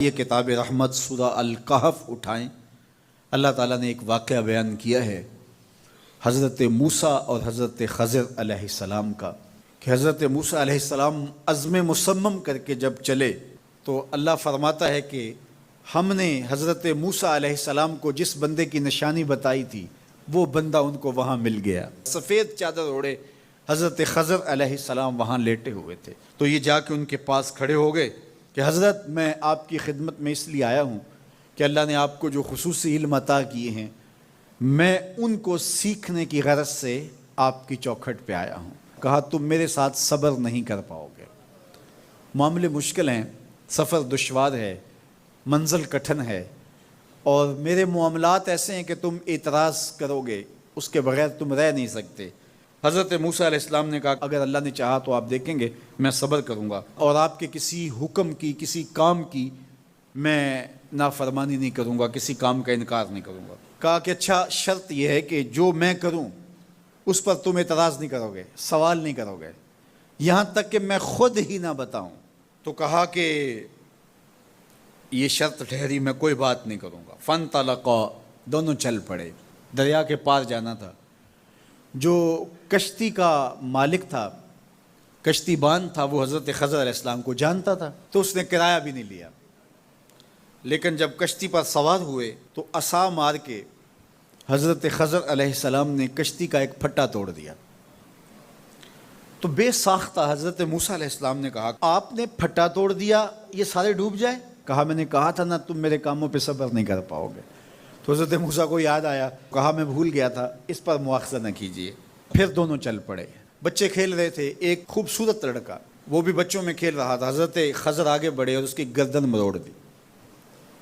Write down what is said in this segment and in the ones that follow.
یہ کتاب رحمت سورہ الکہف اٹھائیں۔ اللہ تعالیٰ نے ایک واقعہ بیان کیا ہے حضرت موسیٰ اور حضرت خضر علیہ السلام کا، کہ حضرت موسیٰ علیہ السلام عزم مصمم کر کے جب چلے تو اللہ فرماتا ہے کہ ہم نے حضرت موسیٰ علیہ السلام کو جس بندے کی نشانی بتائی تھی وہ بندہ ان کو وہاں مل گیا۔ سفید چادر اوڑھے حضرت خضر علیہ السلام وہاں لیٹے ہوئے تھے، تو یہ جا کے ان کے پاس کھڑے ہو گئے کہ حضرت میں آپ کی خدمت میں اس لیے آیا ہوں کہ اللہ نے آپ کو جو خصوصی علم عطا کیے ہیں میں ان کو سیکھنے کی غرض سے آپ کی چوکھٹ پہ آیا ہوں۔ کہا تم میرے ساتھ صبر نہیں کر پاؤ گے، معاملے مشکل ہیں، سفر دشوار ہے، منزل کٹھن ہے، اور میرے معاملات ایسے ہیں کہ تم اعتراض کرو گے اس کے بغیر تم رہ نہیں سکتے۔ حضرت موسیٰ علیہ السلام نے کہا اگر اللہ نے چاہا تو آپ دیکھیں گے میں صبر کروں گا اور آپ کے کسی حکم کی کسی کام کی میں نافرمانی نہیں کروں گا، کسی کام کا انکار نہیں کروں گا۔ کہا کہ اچھا شرط یہ ہے کہ جو میں کروں اس پر تم اعتراض نہیں کرو گے، سوال نہیں کرو گے، یہاں تک کہ میں خود ہی نہ بتاؤں۔ تو کہا کہ یہ شرط ٹھہری، میں کوئی بات نہیں کروں گا۔ فانطلقا، دونوں چل پڑے، دریا کے پار جانا تھا۔ جو کشتی کا مالک تھا، کشتی بان تھا، وہ حضرت خضر علیہ السلام کو جانتا تھا تو اس نے کرایہ بھی نہیں لیا، لیکن جب کشتی پر سوار ہوئے تو عصا مار کے حضرت خضر علیہ السلام نے کشتی کا ایک پھٹا توڑ دیا۔ تو بے ساختہ حضرت موسیٰ علیہ السلام نے کہا آپ نے پھٹا توڑ دیا، یہ سارے ڈوب جائے؟ کہا میں نے کہا تھا نا تم میرے کاموں پہ صبر نہیں کر پاؤ گے۔ تو حضرت موسیٰ کو یاد آیا، کہا میں بھول گیا تھا، اس پر مواخذہ نہ کیجیے۔ پھر دونوں چل پڑے، بچے کھیل رہے تھے، ایک خوبصورت لڑکا وہ بھی بچوں میں کھیل رہا تھا۔ حضرت خضر آگے بڑھے اور اس کی گردن مروڑ دی،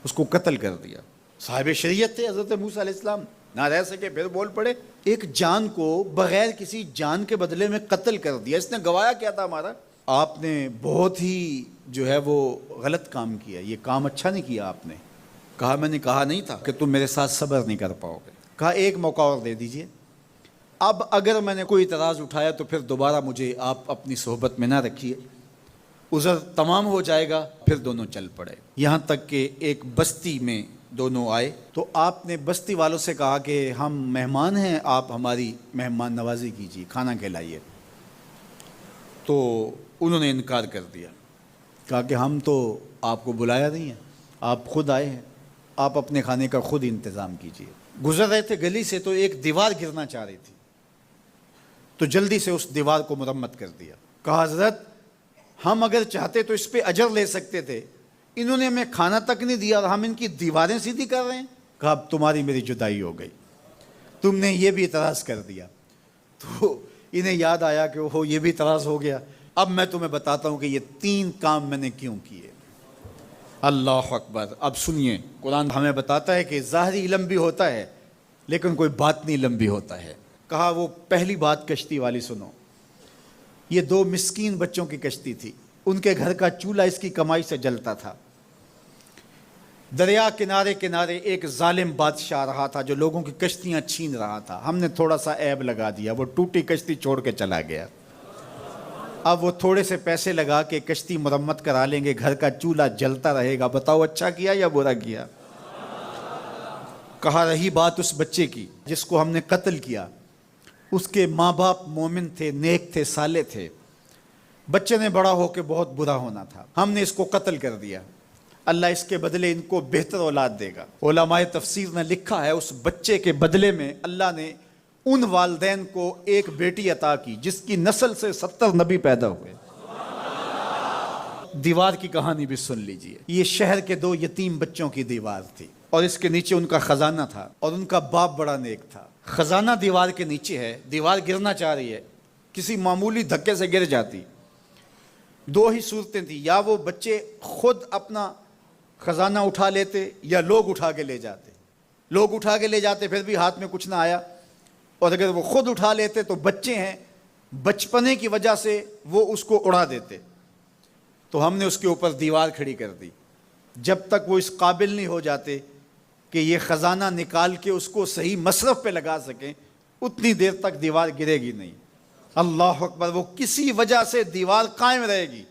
اس کو قتل کر دیا۔ صاحب شریعت تھے حضرت موسیٰ علیہ السلام، نہ رہ سکے، پھر بول پڑے ایک جان کو بغیر کسی جان کے بدلے میں قتل کر دیا، اس نے گوایا کیا تھا ہمارا؟ آپ نے بہت ہی جو ہے وہ غلط کام کیا، یہ کام اچھا نہیں کیا آپ نے۔ کہا میں نے کہا نہیں تھا کہ تم میرے ساتھ صبر نہیں کر پاؤ گے۔ کہا ایک موقع اور دے دیجئے، اب اگر میں نے کوئی اعتراض اٹھایا تو پھر دوبارہ مجھے آپ اپنی صحبت میں نہ رکھیے، عذر تمام ہو جائے گا۔ پھر دونوں چل پڑے، یہاں تک کہ ایک بستی میں دونوں آئے تو آپ نے بستی والوں سے کہا کہ ہم مہمان ہیں، آپ ہماری مہمان نوازی کیجیے، کھانا کھلائیے۔ تو انہوں نے انکار کر دیا، کہا کہ ہم تو آپ کو بلایا نہیں ہے، آپ خود آئے ہیں، آپ اپنے کھانے کا خود انتظام کیجیے۔ گزر رہے تھے گلی سے تو ایک دیوار گرنا چاہ رہی تھی، تو جلدی سے اس دیوار کو مرمت کر دیا۔ کہا حضرت ہم اگر چاہتے تو اس پہ اجر لے سکتے تھے، انہوں نے ہمیں کھانا تک نہیں دیا اور ہم ان کی دیواریں سیدھی کر رہے ہیں۔ کہا اب تمہاری میری جدائی ہو گئی، تم نے یہ بھی اعتراض کر دیا۔ تو انہیں یاد آیا کہ وہ یہ بھی اعتراض ہو گیا، اب میں تمہیں بتاتا ہوں کہ یہ 3 کام میں نے کیوں کیے۔ اللہ اکبر۔ اب سنیے، قرآن ہمیں بتاتا ہے کہ ظاہری علم بھی ہوتا ہے لیکن کوئی باطنی علم بھی ہوتا ہے۔ کہا وہ پہلی بات کشتی والی سنو، یہ 2 مسکین بچوں کی کشتی تھی، ان کے گھر کا چولہا اس کی کمائی سے جلتا تھا۔ دریا کنارے کنارے ایک ظالم بادشاہ رہا تھا جو لوگوں کی کشتیاں چھین رہا تھا، ہم نے تھوڑا سا عیب لگا دیا، وہ ٹوٹی کشتی چھوڑ کے چلا گیا۔ اب وہ تھوڑے سے پیسے لگا کے کشتی مرمت کرا لیں گے، گھر کا چولہا جلتا رہے گا، بتاؤ اچھا کیا یا برا کیا؟ کہا رہی بات اس بچے کی جس کو ہم نے قتل کیا، اس کے ماں باپ مومن تھے، نیک تھے، صالح تھے، بچے نے بڑا ہو کے بہت برا ہونا تھا، ہم نے اس کو قتل کر دیا، اللہ اس کے بدلے ان کو بہتر اولاد دے گا۔ علماء تفسیر نے لکھا ہے اس بچے کے بدلے میں اللہ نے ان والدین کو ایک بیٹی عطا کی جس کی نسل سے 70 نبی پیدا ہوئے۔ دیوار کی کہانی بھی سن لیجئے، یہ شہر کے 2 یتیم بچوں کی دیوار تھی اور اس کے نیچے ان کا خزانہ تھا اور ان کا باپ بڑا نیک تھا۔ خزانہ دیوار کے نیچے ہے، دیوار گرنا چاہ رہی ہے، کسی معمولی دھکے سے گر جاتی۔ 2 ہی صورتیں تھیں، یا وہ بچے خود اپنا خزانہ اٹھا لیتے یا لوگ اٹھا کے لے جاتے۔ لوگ اٹھا کے لے جاتے پھر بھی ہاتھ میں کچھ نہ آیا، اور اگر وہ خود اٹھا لیتے تو بچے ہیں، بچپنے کی وجہ سے وہ اس کو اڑا دیتے۔ تو ہم نے اس کے اوپر دیوار کھڑی کر دی، جب تک وہ اس قابل نہیں ہو جاتے کہ یہ خزانہ نکال کے اس کو صحیح مصرف پہ لگا سکیں، اتنی دیر تک دیوار گرے گی نہیں۔ اللہ اکبر۔ وہ کسی وجہ سے دیوار قائم رہے گی،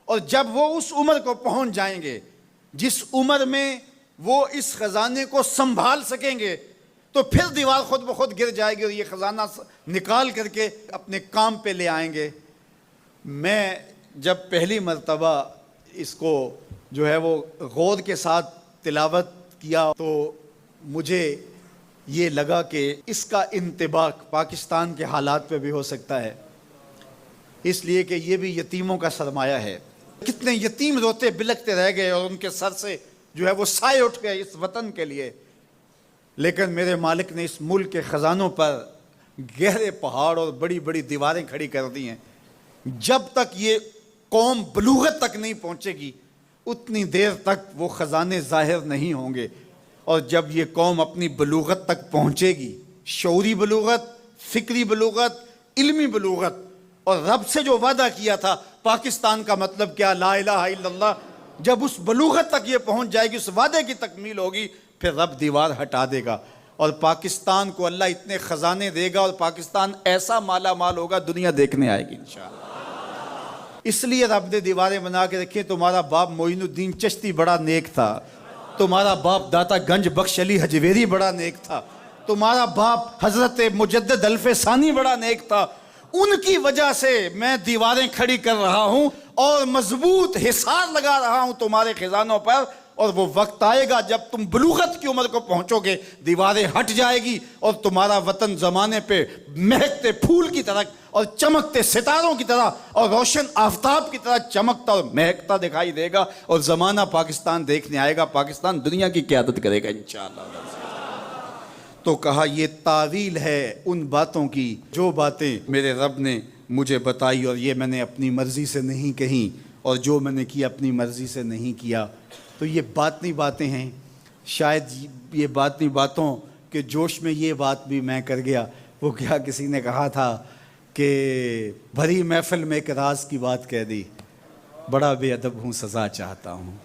اور جب وہ اس عمر کو پہنچ جائیں گے جس عمر میں وہ اس خزانے کو سنبھال سکیں گے تو پھر دیوار خود بخود گر جائے گی اور یہ خزانہ نکال کر کے اپنے کام پہ لے آئیں گے۔ میں جب پہلی مرتبہ اس کو جو ہے وہ غور کے ساتھ تلاوت کیا تو مجھے یہ لگا کہ اس کا انطباق پاکستان کے حالات پہ بھی ہو سکتا ہے، اس لیے کہ یہ بھی یتیموں کا سرمایہ ہے۔ کتنے یتیم روتے بلکتے رہ گئے اور ان کے سر سے جو ہے وہ سائے اٹھ گئے اس وطن کے لیے، لیکن میرے مالک نے اس ملک کے خزانوں پر گہرے پہاڑ اور بڑی بڑی دیواریں کھڑی کر دی ہیں۔ جب تک یہ قوم بلوغت تک نہیں پہنچے گی اتنی دیر تک وہ خزانے ظاہر نہیں ہوں گے، اور جب یہ قوم اپنی بلوغت تک پہنچے گی، شعوری بلوغت، فکری بلوغت، علمی بلوغت، اور رب سے جو وعدہ کیا تھا پاکستان کا مطلب کیا، لا الہ الا اللہ، جب اس بلوغت تک یہ پہنچ جائے گی، اس وعدے کی تکمیل ہوگی، پھر رب دیوار ہٹا دے گا اور پاکستان کو اللہ اتنے خزانے دے گا اور پاکستان ایسا مالا مال ہوگا دنیا دیکھنے آئے گی انشاءاللہ۔ اس لیے رب نے دیواریں بنا کے رکھی۔ تمہارا باپ معین الدین چشتی بڑا نیک تھا، تمہارا باپ داتا گنج بخش علی حجویری بڑا نیک تھا، تمہارا باپ حضرت مجدد الف ثانی بڑا نیک تھا، ان کی وجہ سے میں دیواریں کھڑی کر رہا ہوں اور مضبوط حصار لگا رہا ہوں تمہارے خزانوں پر، اور وہ وقت آئے گا جب تم بلوغت کی عمر کو پہنچو گے، دیواریں ہٹ جائے گی اور تمہارا وطن زمانے پہ مہکتے پھول کی طرح اور چمکتے ستاروں کی طرح اور روشن آفتاب کی طرح چمکتا اور مہکتا دکھائی دے گا، اور زمانہ پاکستان دیکھنے آئے گا، پاکستان دنیا کی قیادت کرے گا انشاءاللہ۔ تو کہا یہ تعویل ہے ان باتوں کی جو باتیں میرے رب نے مجھے بتائی، اور یہ میں نے اپنی مرضی سے نہیں کہیں، اور جو میں نے کیا اپنی مرضی سے نہیں کیا۔ تو یہ باطنی باتیں ہیں، شاید یہ باطنی باتوں کے جوش میں یہ بات بھی میں کر گیا۔ وہ کیا کسی نے کہا تھا کہ بھری محفل میں ایک راز کی بات کہہ دی، بڑا بے ادب ہوں سزا چاہتا ہوں۔